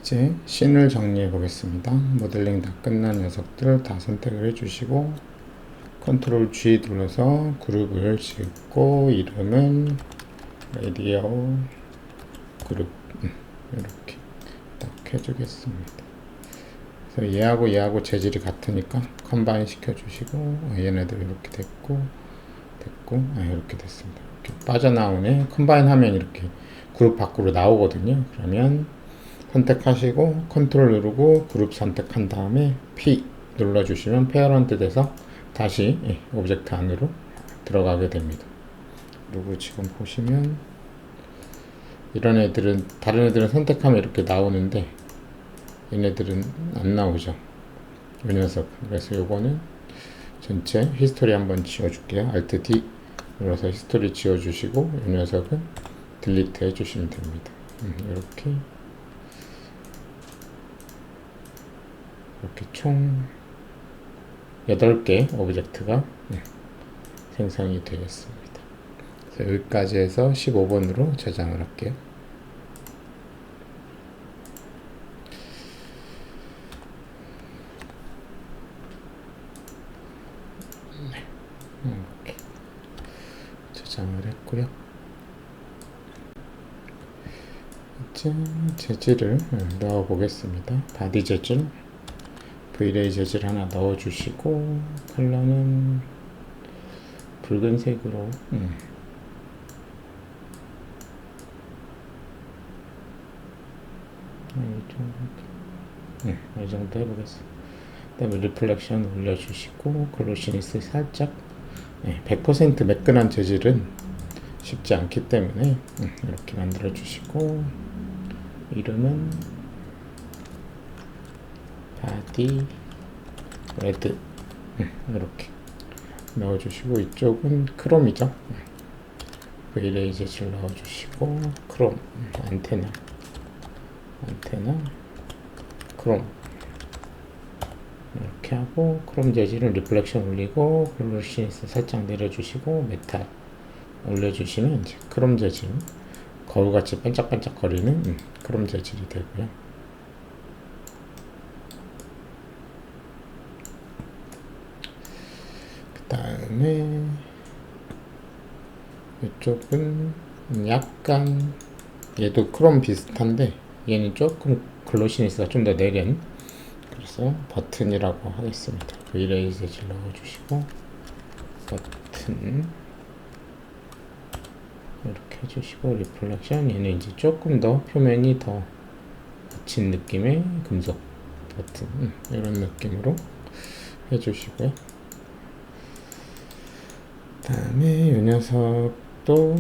이제 씬을 정리해 보겠습니다. 모델링 다 끝난 녀석들 다 선택을 해주시고 컨트롤 G 눌러서 그룹을 짓고 이름은 라디오 그룹 이렇게 딱 해주겠습니다. 그래서 얘하고 재질이 같으니까 컴바인 시켜주시고 얘네들 이렇게 됐고 이렇게 됐습니다. 이렇게 빠져나오네. 컴바인 하면 이렇게 그룹 밖으로 나오거든요. 그러면 선택하시고 컨트롤 누르고 그룹 선택한 다음에 P 눌러주시면 페어런트 돼서 다시 오브젝트 안으로 들어가게 됩니다. 그리고 지금 보시면 이런 애들은 다른 애들은 선택하면 이렇게 나오는데 얘네들은 안 나오죠. 이 녀석. 그래서 요거는 전체 히스토리 한번 지워줄게요. Alt D 눌러서 히스토리 지워주시고 이 녀석은 딜리트 해주시면 됩니다. 이렇게 총 8개 오브젝트가 생성이 되겠습니다. 그래서 여기까지 해서 15번으로 저장을 할게요. 이렇게 저장을 했고요. 이제 재질을 넣어 보겠습니다. 바디 재질 V레이 재질 하나 넣어주시고 컬러는 붉은색으로 이 정도 해보겠습니다. 그 다음에 리플렉션 올려주시고 글로시니스 살짝 100% 매끈한 재질은 쉽지 않기 때문에 이렇게 만들어 주시고 이름은 바디 레드 이렇게 넣어주시고 이쪽은 크롬이죠. V레이 재질 넣어주시고 크롬 안테나 크롬 이렇게 하고 크롬 재질은 리플렉션 올리고 글로시니스 살짝 내려주시고 메탈 올려주시면 이제 크롬 재질 거울같이 반짝반짝 거리는 크롬 재질이 되고요. 그 다음에 이쪽은 약간 얘도 크롬 비슷한데 얘는 조금 글로시니스가 좀 더 내린, 그래서 버튼이라고 하겠습니다. V레이 재질 넣어주시고 버튼 이렇게 해주시고 리플렉션 얘는 이제 조금 더 표면이 더 거친 느낌의 금속 버튼 이런 느낌으로 해주시고요. 그 다음에 이 녀석도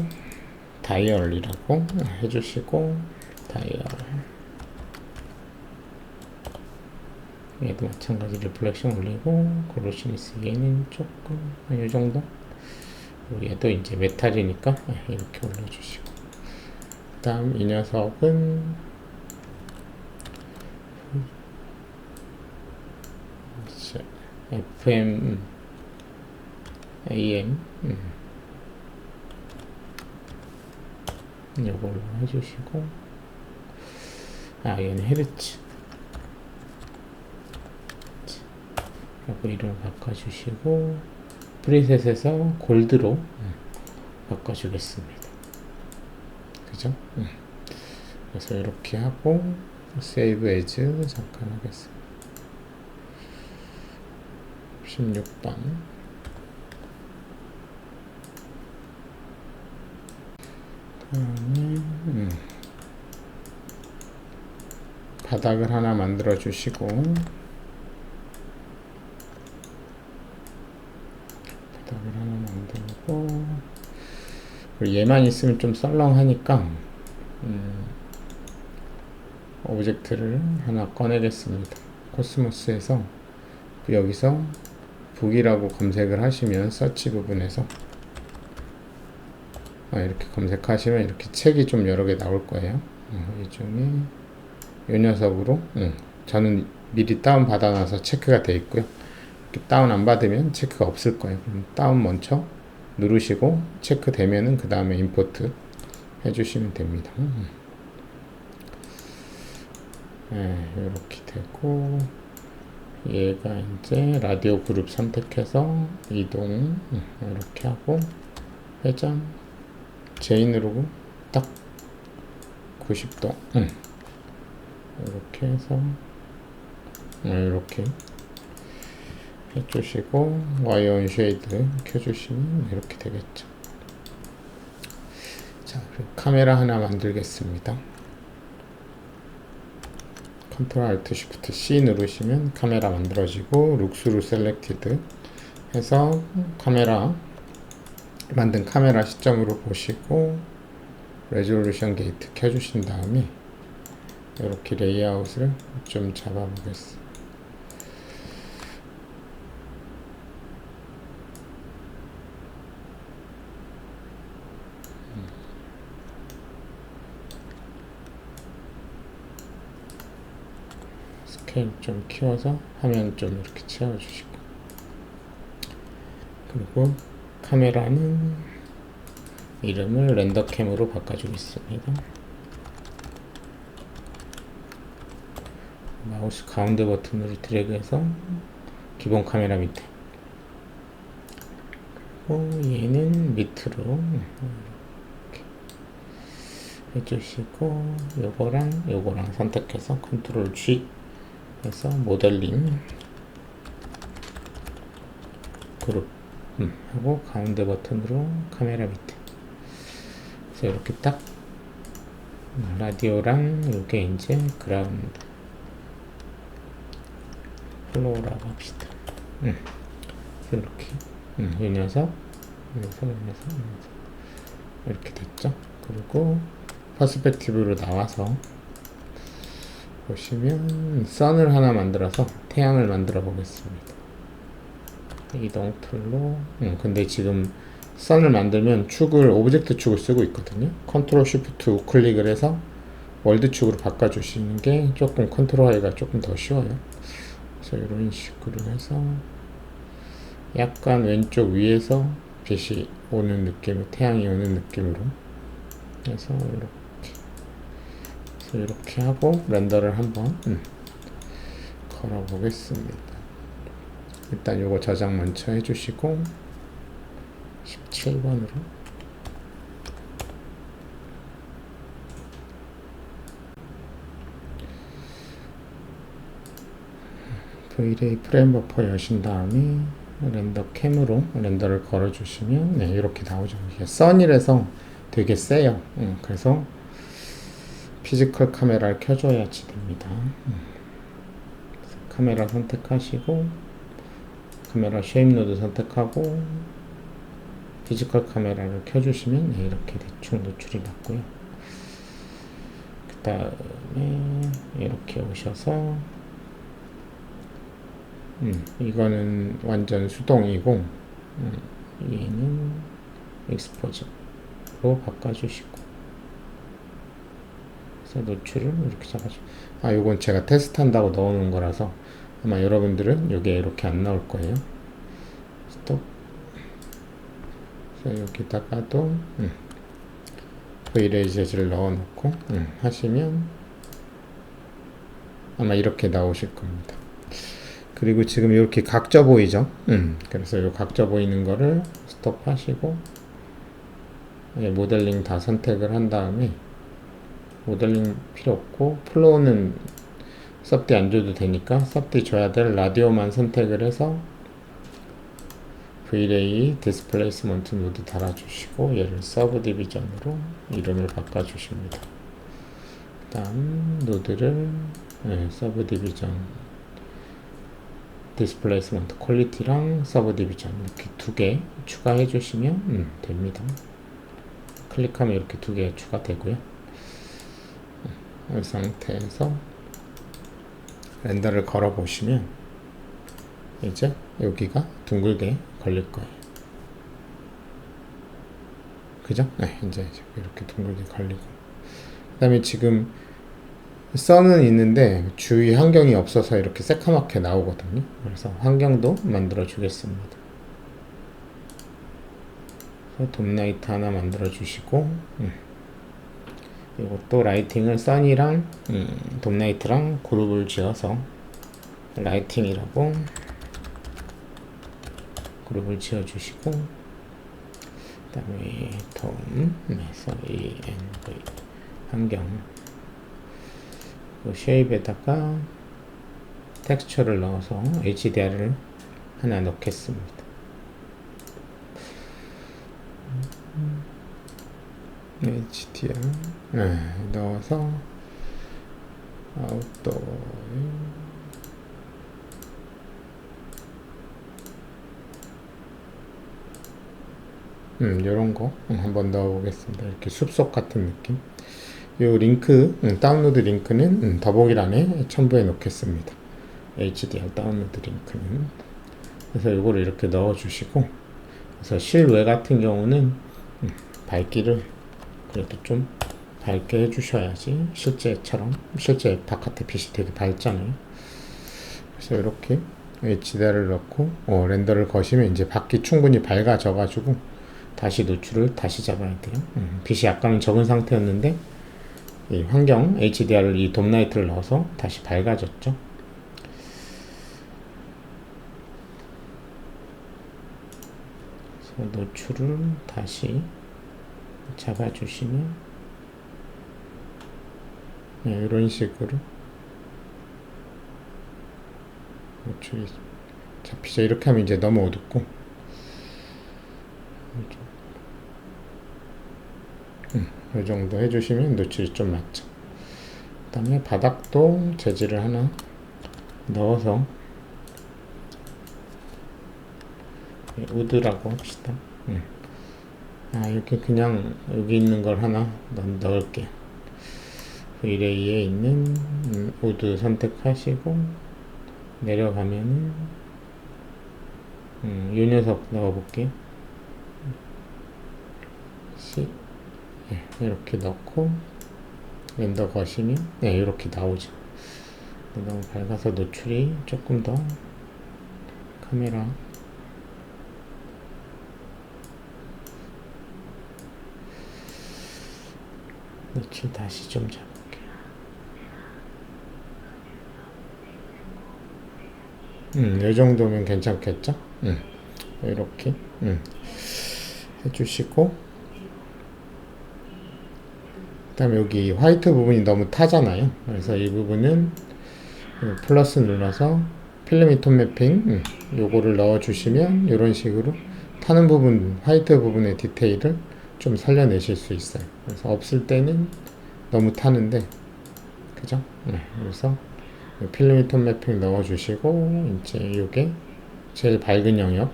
다이얼이라고 해주시고 다이얼 얘도 마찬가지 리플렉션 올리고 글로시니스 얘는 조금 이 정도, 얘도 이제 메탈이니까 이렇게 올려주시고 그 다음 이 녀석은 FM AM 이걸로 해주시고 얘는 헤르츠 하고 이름 바꿔주시고 프리셋에서 골드로 바꿔주겠습니다. 그죠? 그래서 이렇게 하고 세이브 에즈 잠깐 하겠습니다. 16번 바닥을 하나 만들어 주시고 바닥을 하나 만들고 얘만 있으면 좀 썰렁하니까 오브젝트를 하나 꺼내겠습니다. 코스모스에서 여기서 북이라고 검색을 하시면 서치 부분에서 이렇게 검색하시면 이렇게 책이 좀 여러 개 나올 거예요. 이 중에 이 녀석으로 저는 미리 다운 받아놔서 체크가 되어 있고요. 이렇게 다운 안 받으면 체크가 없을 거예요. 그럼 다운 먼저 누르시고 체크 되면은 그 다음에 임포트 해주시면 됩니다. 이렇게 되고, 얘가 이제 라디오 그룹 선택해서 이동 이렇게 하고 회전 제인으로 딱 90도 이렇게 해서 이렇게 해주시고 와이어 온 쉐이드 켜주시면 이렇게 되겠죠. 자, 그리고 카메라 하나 만들겠습니다. 컨트롤 알트 쉬프트 C 누르시면 카메라 만들어지고 룩스루 셀렉티드 해서 카메라 만든 카메라 시점으로 보시고 레졸루션 게이트 켜주신 다음에 이렇게 레이아웃을 좀 잡아보겠습니다. 스케일 좀 키워서 화면 좀 이렇게 채워주시고, 그리고 카메라는 이름을 렌더캠으로 바꿔주겠습니다. 마우스 가운데 버튼으로 드래그해서 기본 카메라 밑에, 그리고 얘는 밑으로 이렇게 해주시고 요거랑 선택해서 컨트롤 G 해서 모델링 그룹 하고 가운데 버튼으로 카메라 밑에, 그래서 이렇게 딱 라디오랑 이게 이제 그라운드 플로우라고 합시다. 이렇게 이 녀석 이렇게 됐죠. 그리고 퍼스펙티브로 나와서 보시면 선을 하나 만들어서 태양을 만들어 보겠습니다. 이동 툴로 근데 지금 선을 만들면 축을 오브젝트 축을 쓰고 있거든요. 컨트롤 쉬프트 우클릭을 해서 월드 축으로 바꿔주시는 게 조금 컨트롤하기가 조금 더 쉬워요. 그래서 이런 식으로 해서 약간 왼쪽 위에서 빛이 오는 느낌, 태양이 오는 느낌으로 해서 이렇게 하고 렌더를 한번 걸어 보겠습니다. 일단 요거 저장 먼저 해주시고 17번으로 V-Ray 프레임 버퍼 여신 다음에 렌더 캠으로 렌더를 걸어 주시면 이렇게 나오죠. 이게 선이라서 되게 세요. 그래서 피지컬 카메라를 켜줘야지 됩니다. 카메라 선택하시고 카메라 쉐입 노드 선택하고 피지컬 카메라를 켜주시면 이렇게 대충 노출이 났고요. 그 다음에 이렇게 오셔서 이거는 완전 수동이고 얘는 익스포즈로 바꿔주시고, 그래서 노출을 이렇게 잡아주고, 요건 제가 테스트 한다고 넣어놓은 거라서 아마 여러분들은 이게 이렇게 안 나올 거예요. 스톱. 그래서 여기다가도 V-Ray 재질을 넣어놓고 하시면 아마 이렇게 나오실 겁니다. 그리고 지금 이렇게 각져 보이죠? 그래서 이 각져 보이는 거를 스톱 하시고 모델링 다 선택을 한 다음에, 모델링 필요 없고 플로우는 섭디 안 줘도 되니까 섭디 줘야 될 라디오만 선택을 해서 V-Ray 디스플레이스먼트 모두 달아주시고 얘를 서브 디비전으로 이름을 바꿔주십니다. 그 다음 노드를 서브 디비전 디스플레이스먼트 퀄리티랑 서브 디비전 이렇게 두 개 추가해 주시면 됩니다. 클릭하면 이렇게 두 개 추가되고요. 이 상태에서 렌더를 걸어 보시면 이제 여기가 둥글게 걸릴 거예요. 그죠? 이제 이렇게 둥글게 걸리고, 그 다음에 지금 선은 있는데 주위 환경이 없어서 이렇게 새카맣게 나오거든요. 그래서 환경도 만들어 주겠습니다. 돔라이트 하나 만들어 주시고 이것도 라이팅을 써니랑 돔나이트랑 그룹을 지어서 라이팅이라고 그룹을 지어주시고, 그 다음에 돔에서 ENV 환경 쉐입에다가 텍스처를 넣어서 HDR을 하나 넣겠습니다. HDR 넣어서 아웃도어 요런 거 한번 넣어 보겠습니다. 이렇게 숲속 같은 느낌. 요 링크, 다운로드 링크는 더보기란에 첨부해 놓겠습니다. HDR 다운로드 링크는. 그래서 요거를 이렇게 넣어 주시고, 그래서 실외 같은 경우는 밝기를 그래도 좀 밝게 해주셔야지 실제처럼, 실제 바깥에 빛이 되게 밝잖아요. 그래서 이렇게 HDR을 넣고 렌더를 거시면 이제 밖이 충분히 밝아져 가지고 다시 노출을 다시 잡아야 돼요. 빛이 약간은 적은 상태였는데 이 환경 HDR을 이 돔라이트를 넣어서 다시 밝아졌죠. 그래서 노출을 다시 잡아주시면 이런 식으로 노출이 잡히죠. 이렇게 하면 이제 너무 어둡고, 이 정도 해주시면 노출이 좀 맞죠. 그 다음에 바닥도 재질을 하나 넣어서 우드라고 합시다. 이렇게 그냥 여기 있는 걸 하나 넣을게요. V-Ray에 있는 우드 선택하시고 내려가면은 이 녀석 넣어볼게요. 이렇게 넣고 렌더 거시면 이렇게 나오죠. 너무 밝아서 노출이 조금 더 카메라 노출 다시 좀 잡을게요. 이 정도면 괜찮겠죠? 이렇게 해주시고, 그 다음에 여기 화이트 부분이 너무 타잖아요. 그래서 이 부분은 플러스 눌러서 필름이 톤 매핑 요거를 넣어 주시면 이런 식으로 타는 부분, 화이트 부분의 디테일을 좀 살려내실 수 있어요. 그래서 없을 때는 너무 타는데, 그죠? 그래서 필름이 톤 매핑 넣어 주시고, 이제 요게 제일 밝은 영역,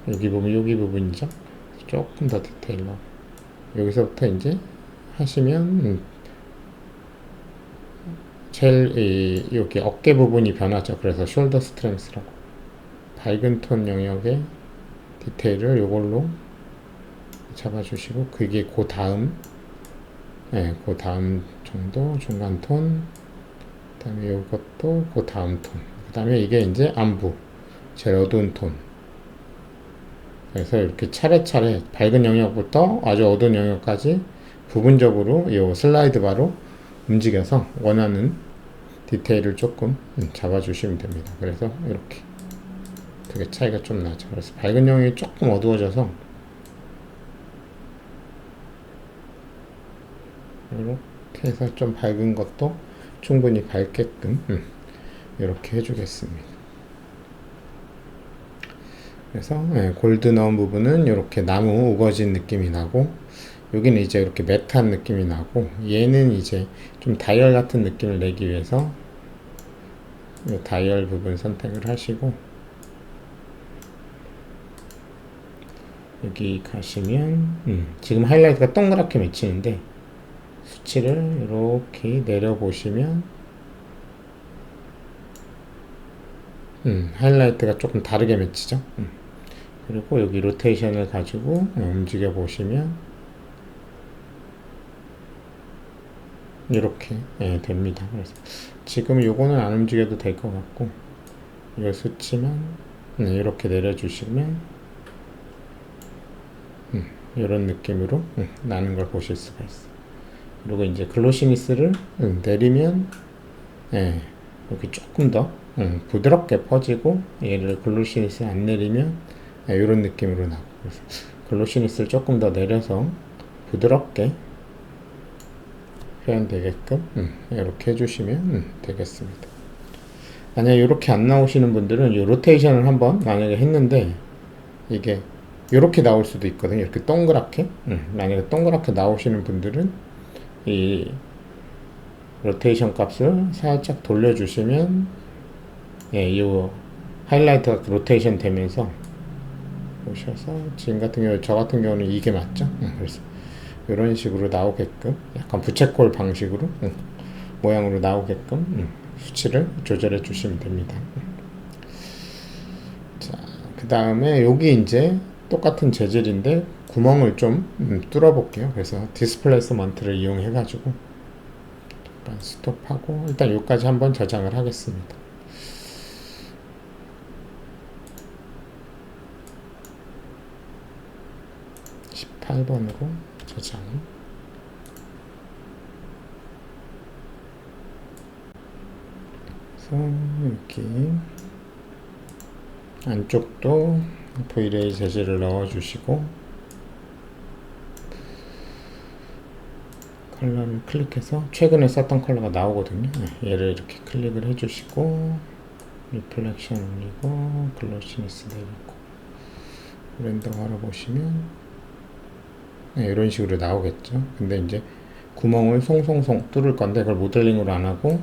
여기 부분이죠. 조금 더 디테일로 여기서부터 이제 하시면 제일 여기 어깨 부분이 변하죠. 그래서 숄더 스트렝스라고, 밝은 톤 영역의 디테일을 요걸로 잡아주시고, 그게 그 다음 정도 중간 톤, 그 다음에 요것도 그 다음 톤, 그 다음에 이게 이제 안부 제일 어두운 톤. 그래서 이렇게 차례차례 밝은 영역부터 아주 어두운 영역까지 부분적으로 이 슬라이드 바로 움직여서 원하는 디테일을 조금 잡아주시면 됩니다. 그래서 이렇게 되게 차이가 좀 나죠. 그래서 밝은 영역이 조금 어두워져서 이렇게 해서 좀 밝은 것도 충분히 밝게끔 이렇게 해주겠습니다. 그래서 골드 넣은 부분은 이렇게 나무 우거진 느낌이 나고, 여기는 이제 이렇게 매트한 느낌이 나고, 얘는 이제 좀 다이얼 같은 느낌을 내기 위해서 이 다이얼 부분 선택을 하시고, 여기 가시면 지금 하이라이트가 동그랗게 맺히는데 수치를 이렇게 내려보시면 하이라이트가 조금 다르게 맺히죠. 그리고 여기 로테이션을 가지고 움직여 보시면 이렇게 됩니다. 그래서 지금 요거는 안 움직여도 될 것 같고, 이 수치만 이렇게 내려주시면 이런 느낌으로 나는 걸 보실 수가 있어요. 그리고 이제 글로시니스를 내리면 예, 이렇게 조금 더 부드럽게 퍼지고, 얘를 글로시니스 안 내리면 이런 느낌으로 나고, 그래서 글로시니스를 조금 더 내려서 부드럽게 표현되게끔 이렇게 해주시면 되겠습니다. 만약에 이렇게 안 나오시는 분들은 이 로테이션을 한번 만약에 했는데 이게 이렇게 나올 수도 있거든요. 이렇게 동그랗게. 만약에 동그랗게 나오시는 분들은 이 로테이션 값을 살짝 돌려주시면 예, 이 하이라이트가 로테이션 되면서 보셔서, 지금 같은 경우 저 같은 경우는 이게 맞죠? 그래서 이런 식으로 나오게끔 약간 부채꼴 방식으로 모양으로 나오게끔 수치를 조절해 주시면 됩니다. 자, 그 다음에 여기 이제 똑같은 재질인데 구멍을 좀 뚫어 볼게요. 그래서 디스플레이스먼트를 이용해 가지고 잠깐 스톱하고 일단 여기까지 한번 저장을 하겠습니다. (18번으로) 저장. 그래서 여기 안쪽도 V-ray 재질을 넣어주시고, 컬러를 클릭해서 최근에 썼던 컬러가 나오거든요. 얘를 이렇게 클릭을 해주시고, 리플렉션 올리고, 글로시니스 내리고, 렌더화로 보시면 이런 식으로 나오겠죠. 근데 이제 구멍을 송송송 뚫을 건데 그걸 모델링으로 안 하고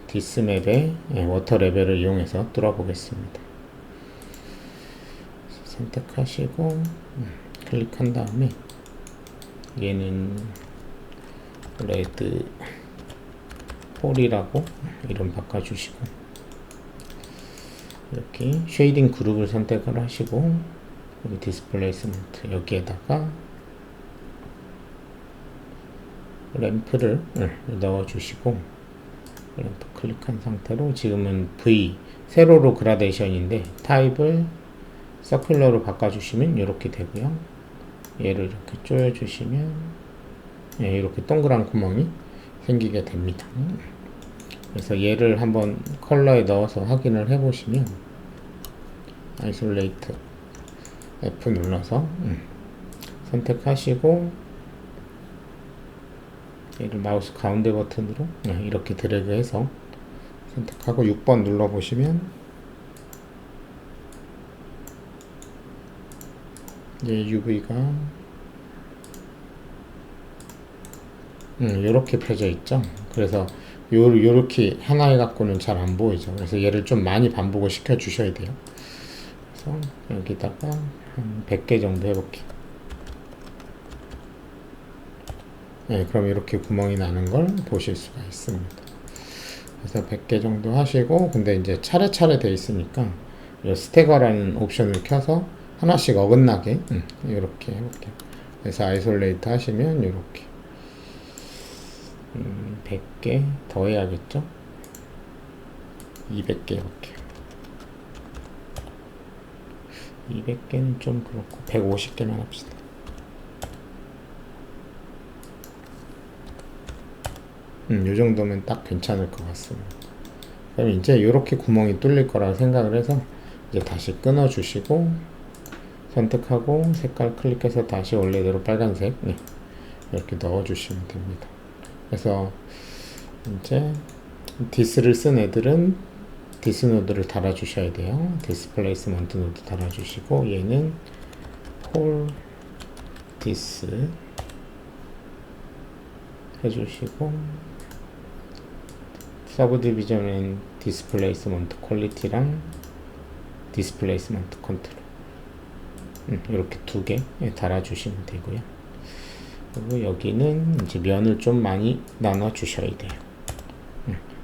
디스맵의 워터 레벨을 이용해서 뚫어 보겠습니다. 선택하시고 클릭한 다음에 얘는 레드 홀이라고 이름 바꿔주시고, 이렇게 쉐이딩 그룹을 선택을 하시고, 여기 디스플레이스먼트 여기에다가 램프를 넣어주시고, 램프 클릭한 상태로 지금은 V 세로로 그라데이션인데 타입을 서큘러로 바꿔주시면 이렇게 되고요. 얘를 이렇게 조여주시면 이렇게 동그란 구멍이 생기게 됩니다. 그래서 얘를 한번 컬러에 넣어서 확인을 해보시면 아이솔레이트 F 눌러서 선택하시고, 얘를 마우스 가운데 버튼으로 이렇게 드래그해서 선택하고 6번 눌러보시면 이제 UV가 이렇게 펴져 있죠. 그래서 요렇게 하나 해갖고는 잘 안 보이죠. 그래서 얘를 좀 많이 반복을 시켜 주셔야 돼요. 그래서 여기다가 한 100개 정도 해볼게요. 네, 그럼 이렇게 구멍이 나는 걸 보실 수가 있습니다. 그래서 100개 정도 하시고, 근데 이제 차례차례 돼 있으니까 이 스태거라는 옵션을 켜서 하나씩 어긋나게 이렇게 해볼게요. 그래서 아이솔레이트 하시면 이렇게 100개 더 해야겠죠? 200개 해볼게요. 200개는 좀 그렇고 150개만 합시다. 요 정도면 딱 괜찮을 것 같습니다. 그럼 이제 이렇게 구멍이 뚫릴 거라고 생각을 해서 이제 다시 끊어 주시고, 선택하고 색깔 클릭해서 다시 원래대로 빨간색 이렇게 넣어 주시면 됩니다. 그래서 이제 디스를 쓴 애들은 디스 노드를 달아 주셔야 돼요. 디스플레이스먼트 노드 달아 주시고, 얘는 홀 디스 해주시고, 서브 디비전은 디스플레이스먼트 퀄리티랑 디스플레이스먼트 컨트롤 이렇게 두 개 달아주시면 되고요. 그리고 여기는 이제 면을 좀 많이 나눠 주셔야 돼요.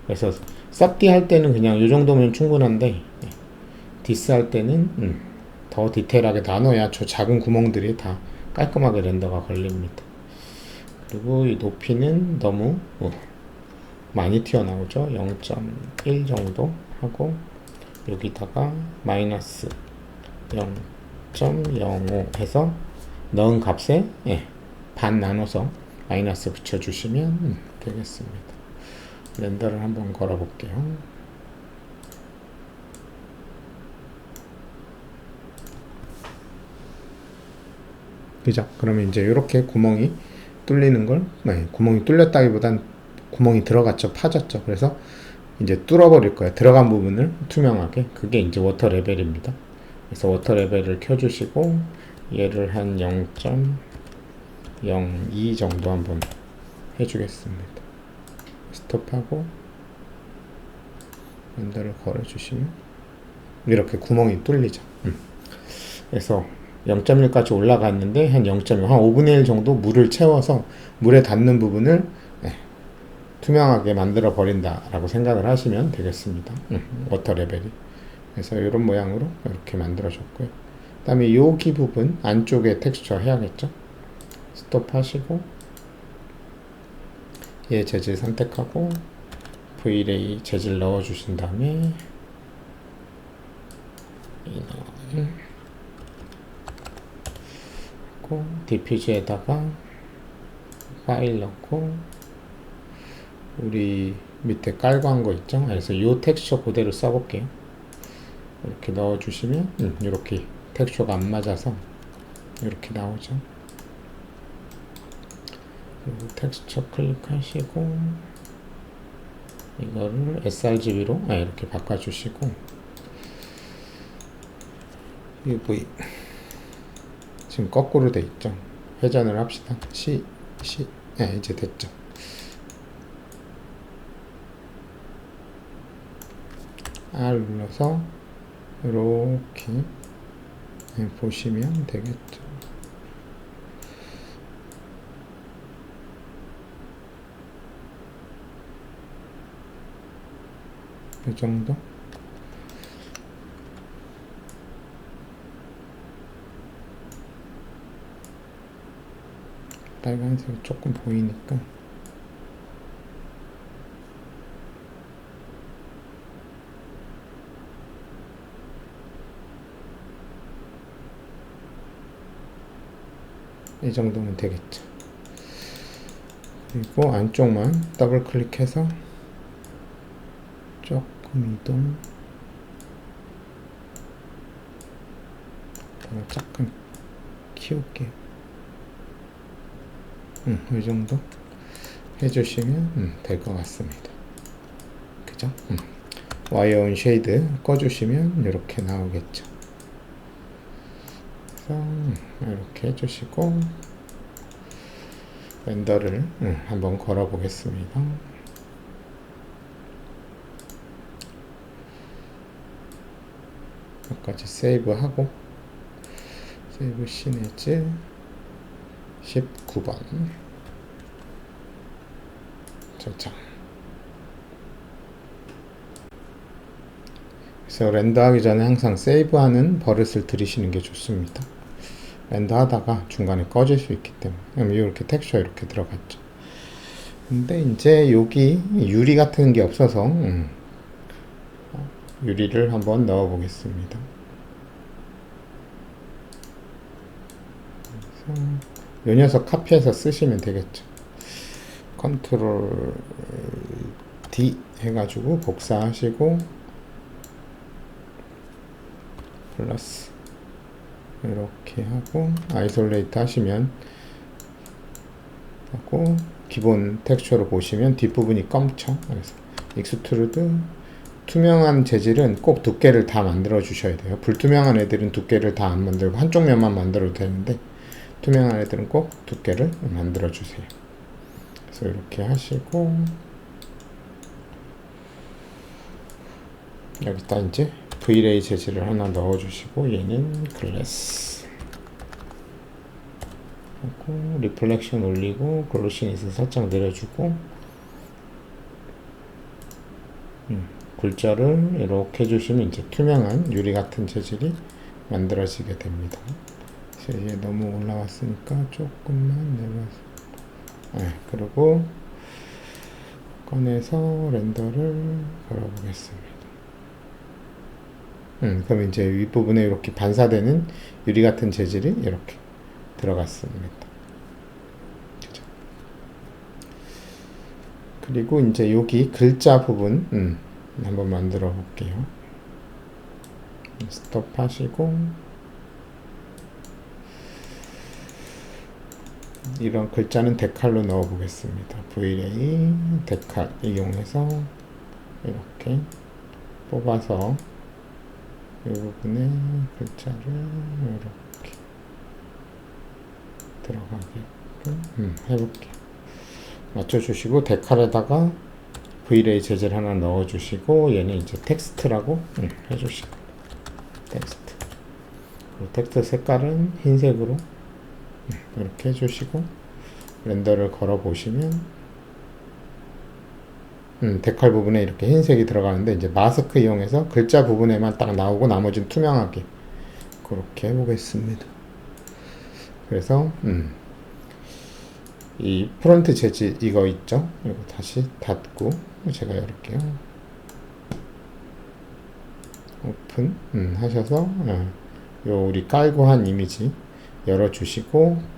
그래서 쌉디 할 때는 그냥 이 정도면 충분한데 디스 할 때는 더 디테일하게 나눠야 저 작은 구멍들이 다 깔끔하게 렌더가 걸립니다. 그리고 이 높이는 너무 많이 튀어나오죠. 0.1 정도 하고, 여기다가 마이너스 0.05 해서 넣은 값에 반 나눠서 마이너스 붙여주시면 되겠습니다. 렌더를 한번 걸어볼게요. 그죠? 그러면 이제 이렇게 구멍이 뚫리는 걸, 구멍이 뚫렸다기보단 구멍이 들어갔죠. 파졌죠. 그래서 이제 뚫어버릴 거예요. 들어간 부분을 투명하게. 그게 이제 워터 레벨입니다. 그래서 워터 레벨을 켜주시고 얘를 한 0.02 정도 한번 해주겠습니다. 스톱하고 렌더를 걸어주시면 이렇게 구멍이 뚫리죠. 그래서 0.1까지 올라갔는데 한 0.1, 한 5분의 1 정도 물을 채워서 물에 닿는 부분을 투명하게 만들어 버린다라고 생각을 하시면 되겠습니다. 워터 레벨이. 그래서 이런 모양으로 이렇게 만들어 줬고요. 그 다음에 여기 부분 안쪽에 텍스처 해야겠죠. 스톱 하시고 얘 재질 선택하고 V-ray 재질 넣어 주신 다음에 이너를 넣고 디퓨즈에다가 파일 넣고 우리 밑에 깔고 한 거 있죠. 그래서 이 텍스처 그대로 써볼게요. 이렇게 넣어주시면 이렇게 텍스처가 안 맞아서 이렇게 나오죠. 그리고 텍스처 클릭하시고 이거를 sRGB로 이렇게 바꿔주시고 UV 지금 거꾸로 돼 있죠. 회전을 합시다. 이제 됐죠. R 눌러서 이렇게 보시면 되겠죠. 이 정도? 빨간색이 조금 보이니까 이 정도면 되겠죠. 그리고 안쪽만 더블 클릭해서 조금 이동, 조금 키울게요. 이 정도 해주시면 될 것 같습니다. 그죠? 와이어온 쉐이드 꺼주시면 이렇게 나오겠죠. 이렇게 해주시고 렌더를 한번 걸어 보겠습니다. 여기까지 세이브하고 세이브 시네즈 19번 저장. 그래서 렌더하기 전에 항상 세이브하는 버릇을 들이시는 게 좋습니다. 렌더 하다가 중간에 꺼질 수 있기 때문에. 이렇게 텍스처 이렇게 들어갔죠. 근데 이제 여기 유리 같은 게 없어서 유리를 한번 넣어 보겠습니다. 이 녀석 카피해서 쓰시면 되겠죠. 컨트롤 D 해가지고 복사하시고 플러스 이렇게 하고 아이솔레이트 하시면 하고 기본 텍스처로 보시면 뒷부분이 검죠. 그래서 익스트루드 투명한 재질은 꼭 두께를 다 만들어 주셔야 돼요. 불투명한 애들은 두께를 다 안 만들고 한쪽 면만 만들어도 되는데 투명한 애들은 꼭 두께를 만들어 주세요. 그래서 이렇게 하시고 여기다 이제 V-ray 재질을 하나 넣어 주시고 얘는 글래스 하고 리플렉션 올리고 글로시니스 살짝 내려주고 굴절을 이렇게 해주시면 이제 투명한 유리 같은 재질이 만들어지게 됩니다. 얘 너무 올라왔으니까 조금만 내려서 그리고 꺼내서 렌더를 걸어보겠습니다. 그럼 이제 윗부분에 이렇게 반사되는 유리 같은 재질이 이렇게 들어갔습니다. 그죠? 그리고 이제 여기 글자 부분 한번 만들어 볼게요. 스톱 하시고 이런 글자는 데칼로 넣어 보겠습니다. V-Ray 데칼 이용해서 이렇게 뽑아서 이 부분에 글자를 이렇게 들어가게끔 해볼게요. 맞춰주시고 데칼에다가 V-Ray 재질 하나 넣어주시고 얘는 이제 텍스트라고 해주시고 텍스트 그리고 텍스트 색깔은 흰색으로 이렇게 해주시고 렌더를 걸어 보시면 데칼 부분에 이렇게 흰색이 들어가는데 이제 마스크 이용해서 글자 부분에만 딱 나오고 나머지는 투명하게 그렇게 해보겠습니다. 그래서 이 프론트 재질 이거 있죠? 이거 다시 닫고 제가 열을게요. 오픈 하셔서 요 우리 깔고 한 이미지 열어주시고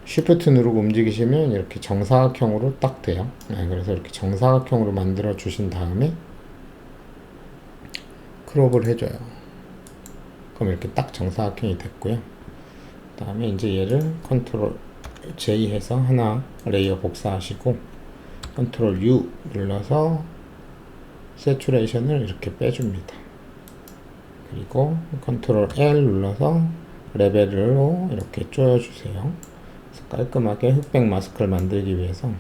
Shift 누르고 움직이시면 이렇게 정사각형으로 딱 돼요. 그래서 이렇게 정사각형으로 만들어 주신 다음에 크롭을 해줘요. 그럼 이렇게 딱 정사각형이 됐고요. 그 다음에 이제 얘를 컨트롤 J 해서 하나 레이어 복사하시고 컨트롤 U 눌러서 세츄레이션을 이렇게 빼줍니다. 그리고 컨트롤 L 눌러서 레벨로 이렇게 조여주세요. 그래서 깔끔하게 흑백 마스크를 만들기 위해서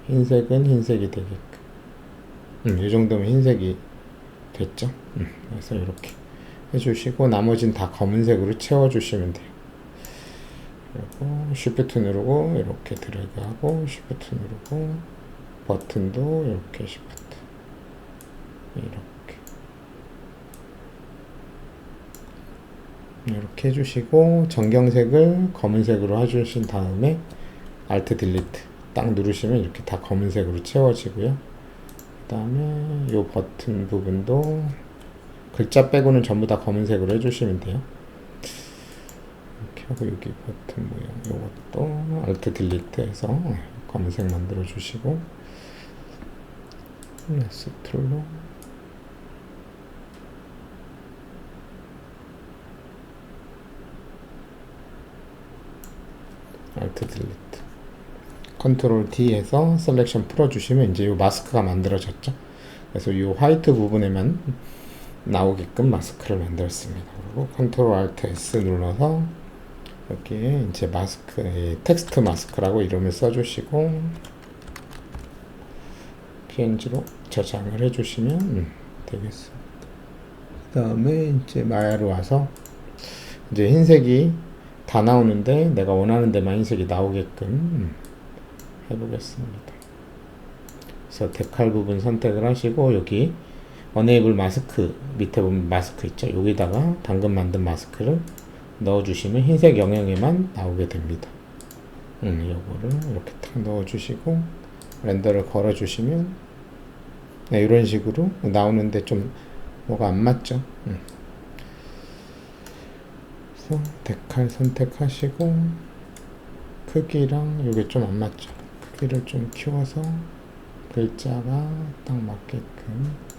흰색은 흰색이 되게끔 이 정도면 흰색이 됐죠. 그래서 이렇게 해주시고 나머지는 다 검은색으로 채워주시면 돼요. 그리고 Shift 누르고 이렇게 드래그하고 Shift 누르고 버튼도 이렇게 Shift 이렇게 해주시고 정경색을 검은색으로 해주신 다음에 Alt Delete 딱 누르시면 이렇게 다 검은색으로 채워지고요. 그 다음에 이 버튼 부분도 글자 빼고는 전부 다 검은색으로 해주시면 돼요. 이렇게 하고 여기 버튼 모양 이것도 Alt Delete 해서 검은색 만들어 주시고 레스트로 Alt Delete 컨트롤 D 해서 셀렉션 풀어주시면 이제 이 마스크가 만들어졌죠. 그래서 이 화이트 부분에만 나오게끔 마스크를 만들었습니다. 그리고 컨트롤 Alt S 눌러서 여기에 이제 마스크 텍스트 마스크라고 이름을 써주시고 PNG로 저장을 해주시면 되겠습니다. 그 다음에 이제 마야로 와서 이제 흰색이 다 나오는데 내가 원하는 데만 흰색이 나오게끔 해보겠습니다. 그래서 데칼 부분 선택을 하시고 여기 Enable 마스크 밑에 보면 마스크 있죠. 여기다가 방금 만든 마스크를 넣어주시면 흰색 영역에만 나오게 됩니다. 요거를 이렇게 탁 넣어주시고 렌더를 걸어주시면 이런 식으로 나오는데 좀 뭐가 안 맞죠. 그래서 데칼 선택하시고 크기랑 이게 좀 안 맞죠. 크기를 좀 키워서 글자가 딱 맞게끔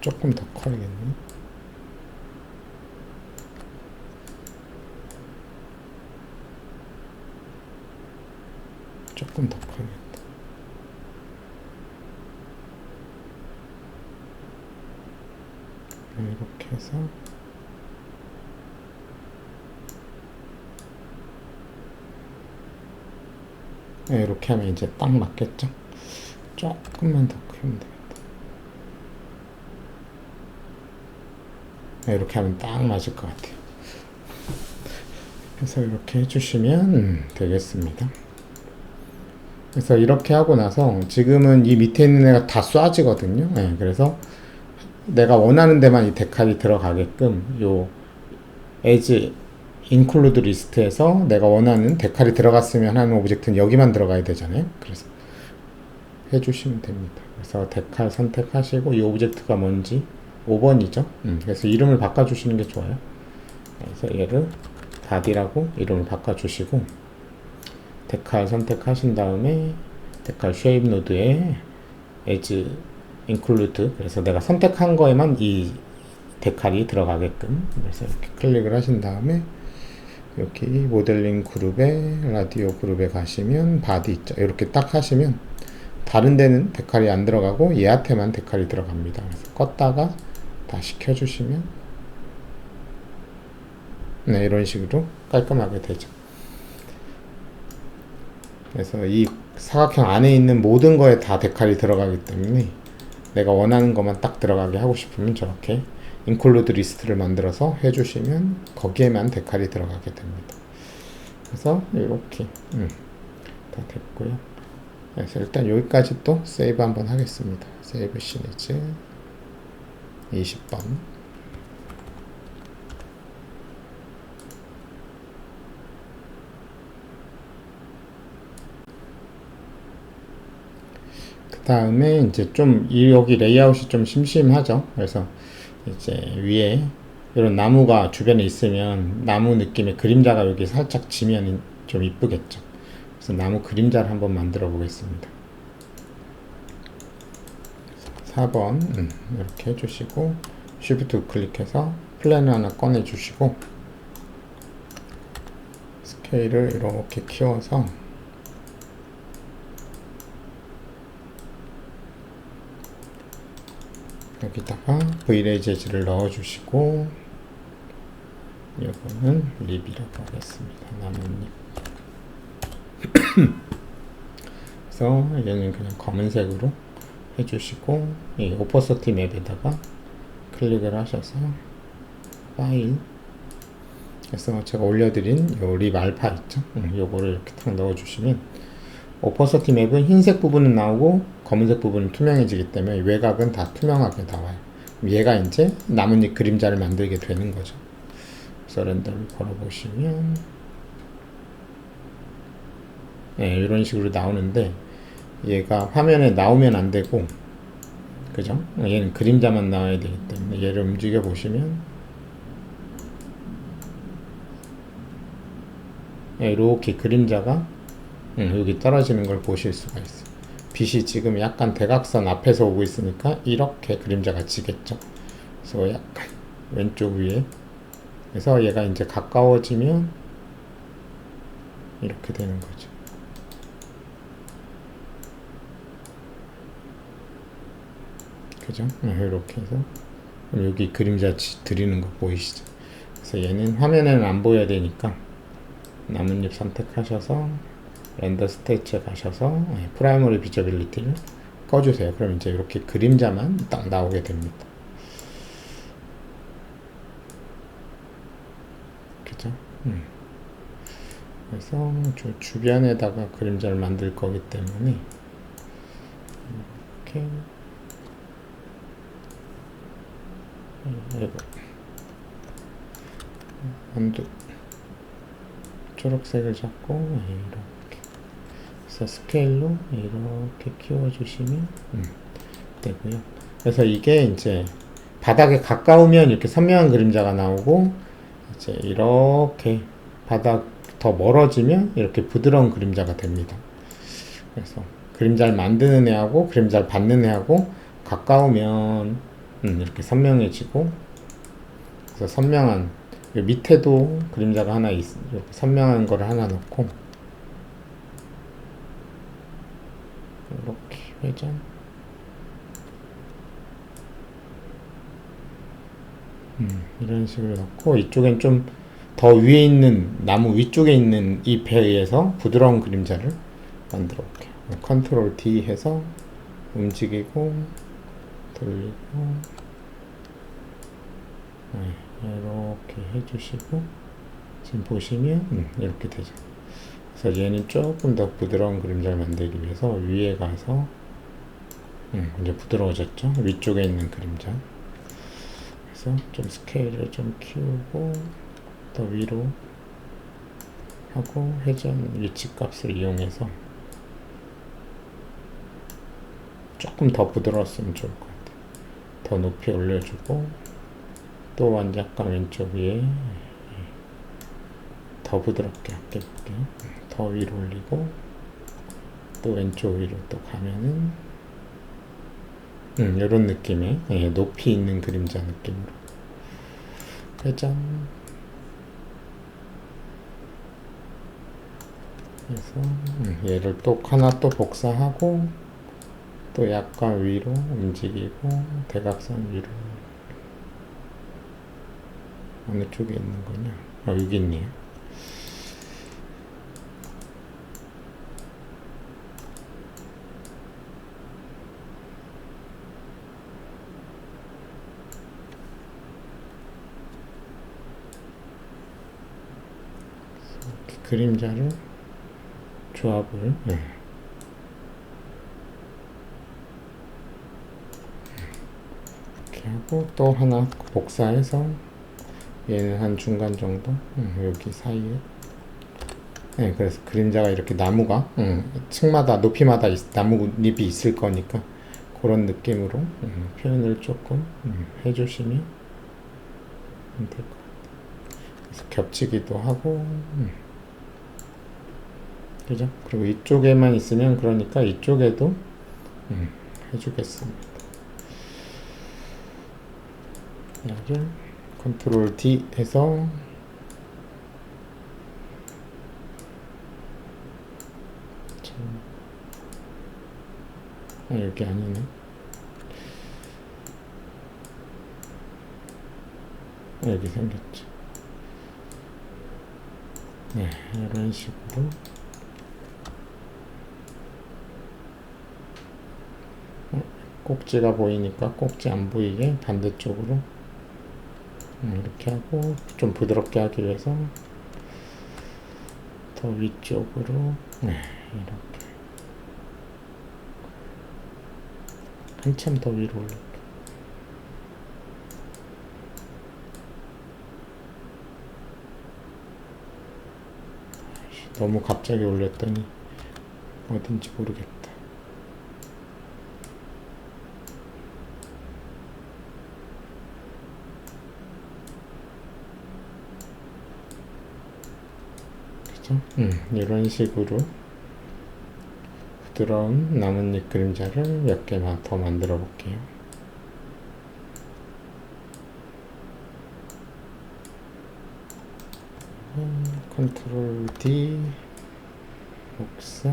조금 더 커야겠네. 조금 더 커야겠다. 이렇게 해서 이렇게 하면 이제 딱 맞겠죠? 조금만 더 크면 되겠다. 이렇게 하면 딱 맞을 것 같아요. 그래서 이렇게 해주시면 되겠습니다. 그래서 이렇게 하고 나서 지금은 이 밑에 있는 애가 다 쏴지거든요. 그래서 내가 원하는 데만 이 데칼이 들어가게끔 요 as include 리스트에서 내가 원하는 데칼이 들어갔으면 하는 오브젝트는 여기만 들어가야 되잖아요. 그래서 해주시면 됩니다. 그래서 데칼 선택하시고 이 오브젝트가 뭔지 5번이죠. 그래서 이름을 바꿔주시는 게 좋아요. 그래서 얘를 body라고 이름을 바꿔주시고 데칼 선택하신 다음에 데칼 shape 노드에 as include, 그래서 내가 선택한 거에만 이 데칼이 들어가게끔, 그래서 이렇게 클릭을 하신 다음에 여기 모델링 그룹에 라디오 그룹에 가시면 바디 있죠. 이렇게 딱 하시면 다른 데는 데칼이 안 들어가고 얘한테만 데칼이 들어갑니다. 그래서 껐다가 다시 켜주시면 네, 이런 식으로 깔끔하게 되죠. 그래서 이 사각형 안에 있는 모든 거에 다 데칼이 들어가기 때문에 내가 원하는 것만 딱 들어가게 하고 싶으면 저렇게 include 리스트를 만들어서 해주시면 거기에만 데칼이 들어가게 됩니다. 그래서 이렇게 다 됐고요. 그래서 일단 여기까지 또 세이브 한번 하겠습니다. 세이브 시리즈 20번. 그 다음에 이제 좀 여기 레이아웃이 좀 심심하죠. 그래서 이제 위에 이런 나무가 주변에 있으면 나무 느낌의 그림자가 여기 살짝 지면 좀 이쁘겠죠. 그래서 나무 그림자를 한번 만들어 보겠습니다. 4번 이렇게 해주시고 Shift 우클릭해서 플랜을 하나 꺼내 주시고 스케일을 이렇게 키워서 여기다가 Vray 재질을 넣어 주시고 이거는 립이라고 하겠습니다. 나뭇잎. 그래서 얘는 그냥 검은색으로 해주시고 이 오퍼서티 맵에다가 클릭을 하셔서 파일, 그래서 제가 올려드린 요 립 알파 있죠? 요거를 이렇게 탁 넣어주시면 오퍼서티 맵은 흰색 부분은 나오고 검은색 부분은 투명해지기 때문에 외곽은 다 투명하게 나와요. 얘가 이제 나뭇잎 그림자를 만들게 되는 거죠. 그래서 렌더를 걸어보시면 네, 이런 식으로 나오는데 얘가 화면에 나오면 안 되고, 그죠? 얘는 그림자만 나와야 되기 때문에 얘를 움직여 보시면 네, 이렇게 그림자가 여기 떨어지는 걸 보실 수가 있어요. 빛이 지금 약간 대각선 앞에서 오고 있으니까 이렇게 그림자가 지겠죠. 그래서 약간 왼쪽 위에, 그래서 얘가 이제 가까워지면 이렇게 되는 거죠. 그죠? 이렇게 해서 여기 그림자 드리는 거 보이시죠? 그래서 얘는 화면에는 안 보여야 되니까 나뭇잎 선택하셔서 렌더 스테이츠에 가셔서 프라이머리 비저빌리티를 꺼주세요. 그럼 이제 이렇게 그림자만 딱 나오게 됩니다. 그죠? 그래서 저 주변에다가 그림자를 만들 거기 때문에 이렇게 언두 초록색을 잡고 이렇게, 그래서 스케일로 이렇게 키워주시면 되고요. 그래서 이게 이제 바닥에 가까우면 이렇게 선명한 그림자가 나오고, 이제 이렇게 바닥 더 멀어지면 이렇게 부드러운 그림자가 됩니다. 그래서 그림자를 만드는 애하고 그림자를 받는 애하고 가까우면 이렇게 선명해지고, 그래서 선명한 밑에도 그림자가 하나 이렇게 선명한 거를 하나 넣고 이렇게 회전, 이런 식으로 넣고 이쪽엔 좀 더 위에 있는 나무 위쪽에 있는 이 배에서 부드러운 그림자를 만들어 볼게요. 컨트롤 D 해서 움직이고 돌리고 이렇게 해주시고 지금 보시면 이렇게 되죠. 그래서 얘는 조금 더 부드러운 그림자를 만들기 위해서 위에 가서 이제 부드러워졌죠. 위쪽에 있는 그림자. 그래서 좀 스케일을 좀 키우고 더 위로 하고 회전 위치값을 이용해서 조금 더 부드러웠으면 좋을 것 같아요. 더 높이 올려주고 또 완전 약간 왼쪽 위에 더 부드럽게 할게요. 더 위로 올리고 또 왼쪽 위로 또 가면은 이런 느낌의 높이 있는 그림자 느낌으로 회전. 그래서 얘를 또 하나 또 복사하고 또 약간 위로 움직이고 대각선 위로. 어느 쪽에 있는 거냐? 여기 있네요. 이렇게 그림자를 조합을 이렇게 하고 또 하나 복사해서 얘는 한 중간 정도 여기 사이에. 그래서 그림자가 이렇게 나무가 층마다 높이마다 나뭇잎이 있을 거니까 그런 느낌으로 표현을 조금 해주시면 될 것 같아요. 그래서 겹치기도 하고 그죠? 그리고 이쪽에만 있으면 그러니까 이쪽에도 해주겠습니다. 여기를 컨트롤 D 해서 여기 아니네. 여기 생겼죠. 네, 이런 식으로 꼭지가 보이니까 꼭지 안 보이게 반대쪽으로 이렇게 하고 좀 부드럽게 하기 위해서 더 위쪽으로 이렇게 한참 더 위로 올릴게요. 너무 갑자기 올렸더니 어딘지 모르겠다. 그죠? 이런 식으로 부드러운 나뭇잎 그림자를 몇 개만 더 만들어 볼게요. 컨트롤 D 복사.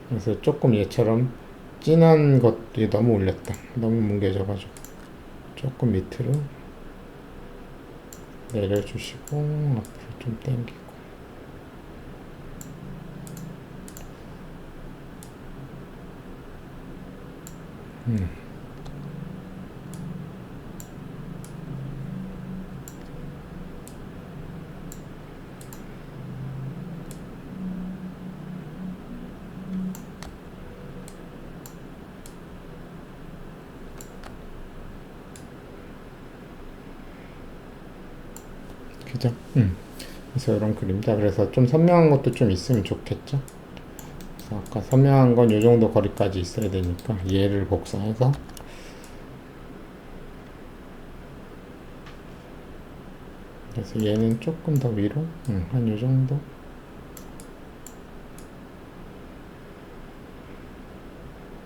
그래서 조금 얘처럼 진한 것들이 너무 올렸다. 너무 뭉개져가지고 조금 밑으로 내려주시고 앞으로 좀 당기고. 그죠? 그래서 이런 그림자. 그래서 좀 선명한 것도 좀 있으면 좋겠죠? 그래서 아까 선명한 건 이 정도 거리까지 있어야 되니까 얘를 복사해서 그래서 얘는 조금 더 위로 한 요 정도.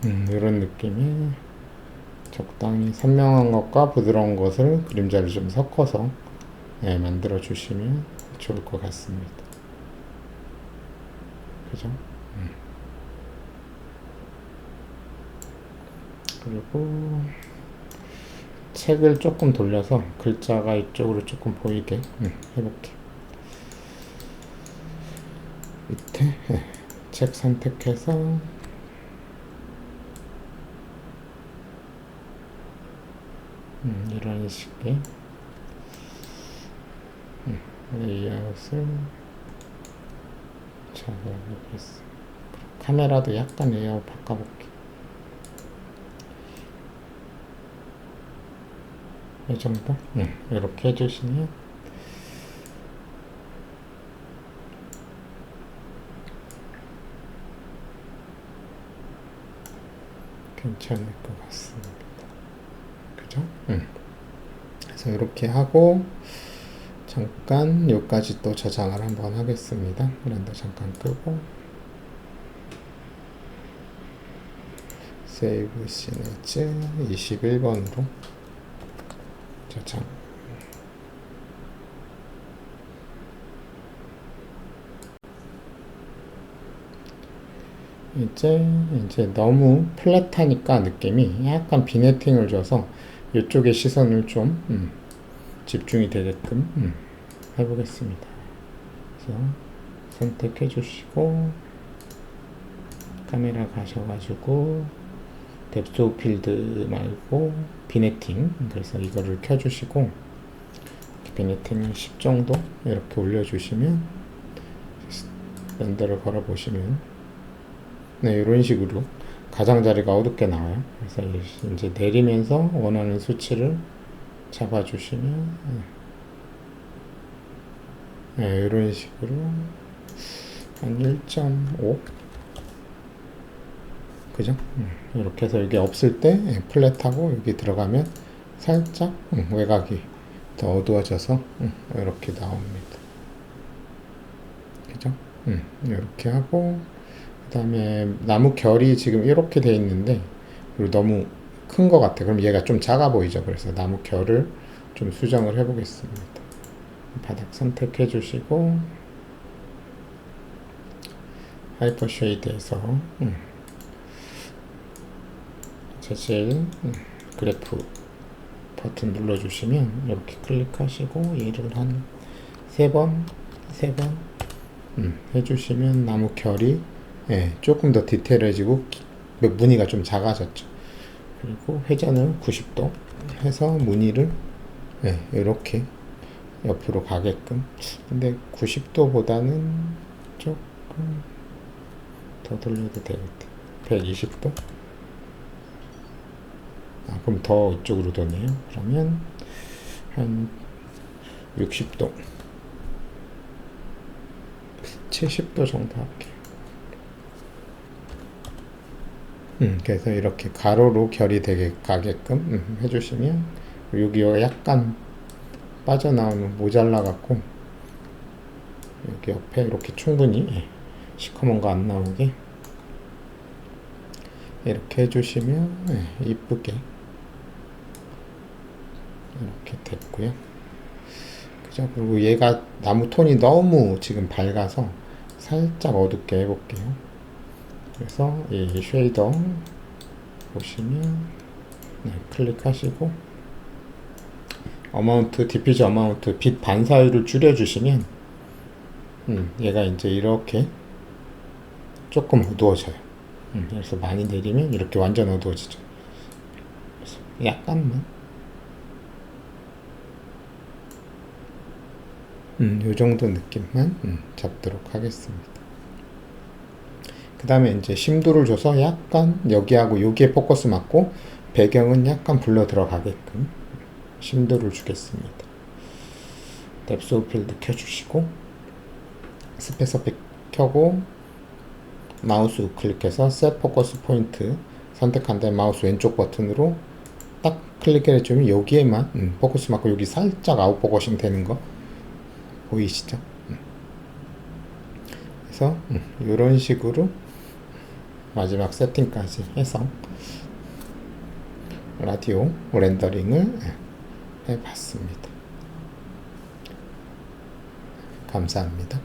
이런 느낌이 적당히 선명한 것과 부드러운 것을 그림자를 좀 섞어서 만들어 주시면 좋을 것 같습니다. 그죠? 그리고 책을 조금 돌려서 글자가 이쪽으로 조금 보이게 해볼게요. 밑에 책 선택해서 이런 식의 레이아웃을 잡아보겠습니다. 카메라도 약간 레이아웃 바꿔볼게요. 이 정도? 이렇게 해주시면 괜찮을 것 같습니다. 그죠? 그래서 이렇게 하고 잠깐 여기까지 또 저장을 한번 하겠습니다. 렌더 잠깐 끄고 세이브 시네즈 21번으로 저장. 이제 너무 플랫하니까 느낌이 약간 비네팅을 줘서 이쪽에 시선을 좀 집중이 되게끔 해보겠습니다. 그래서 선택해 주시고 카메라 가셔가지고 뎁스 오브 필드 말고 비네팅, 그래서 이거를 켜주시고 비네팅을 10 정도 이렇게 올려주시면 렌더를 걸어 보시면 네, 이런 식으로 가장자리가 어둡게 나와요. 그래서 이제 내리면서 원하는 수치를 잡아주시면 네, 이런 식으로 한 1.5 그죠? 이렇게 해서 여기 없을 때 플랫하고 여기 들어가면 살짝 외곽이 더 어두워져서 이렇게 나옵니다. 그죠? 이렇게 하고 그 다음에 나무 결이 지금 이렇게 돼 있는데 그리고 너무 큰 것 같아. 그럼 얘가 좀 작아 보이죠. 그래서 나무 결을 좀 수정을 해 보겠습니다. 바닥 선택해 주시고 하이퍼 쉐이드에서 재질 그래프 버튼 눌러주시면 이렇게 클릭하시고 얘를 한 3번 해주시면 나무 결이 조금 더 디테일해지고 무늬가 좀 작아졌죠. 그리고 회전을 90도 해서 무늬를 이렇게 옆으로 가게끔. 근데 90도보다는 조금 더 돌려도 되겠다. 120도? 그럼 더 이쪽으로 도네요. 그러면 한 60도 70도 정도 할게요. 그래서 이렇게 가로로 결이 되게 가게끔 해주시면, 여기가 약간 빠져나오면 모자라 갖고 여기 옆에 이렇게 충분히 시커먼 거 안 나오게 이렇게 해주시면 이쁘게 이렇게 됐고요. 그죠? 그리고 얘가 나무 톤이 너무 지금 밝아서 살짝 어둡게 해볼게요. 그래서 이 쉐이더 보시면 클릭하시고 어마운트, 디퓨저 어마운트, 빛 반사율을 줄여주시면 얘가 이제 이렇게 조금 어두워져요. 그래서 많이 내리면 이렇게 완전 어두워지죠. 약간만 요 정도 느낌만 잡도록 하겠습니다. 그 다음에 이제 심도를 줘서 약간 여기하고 여기에 포커스 맞고 배경은 약간 불러 들어가게끔 심도를 주겠습니다. 뎁스 오브 필드 켜주시고 스페서픽 켜고 마우스 우클릭해서 셋 포커스 포인트 선택한 다음에 마우스 왼쪽 버튼으로 딱 클릭을 해주면 여기에만 포커스 맞고 여기 살짝 아웃 포커싱 되는 거 보이시죠? 그래서 이런 식으로 마지막 세팅까지 해서 라디오 렌더링을 해봤습니다. 감사합니다.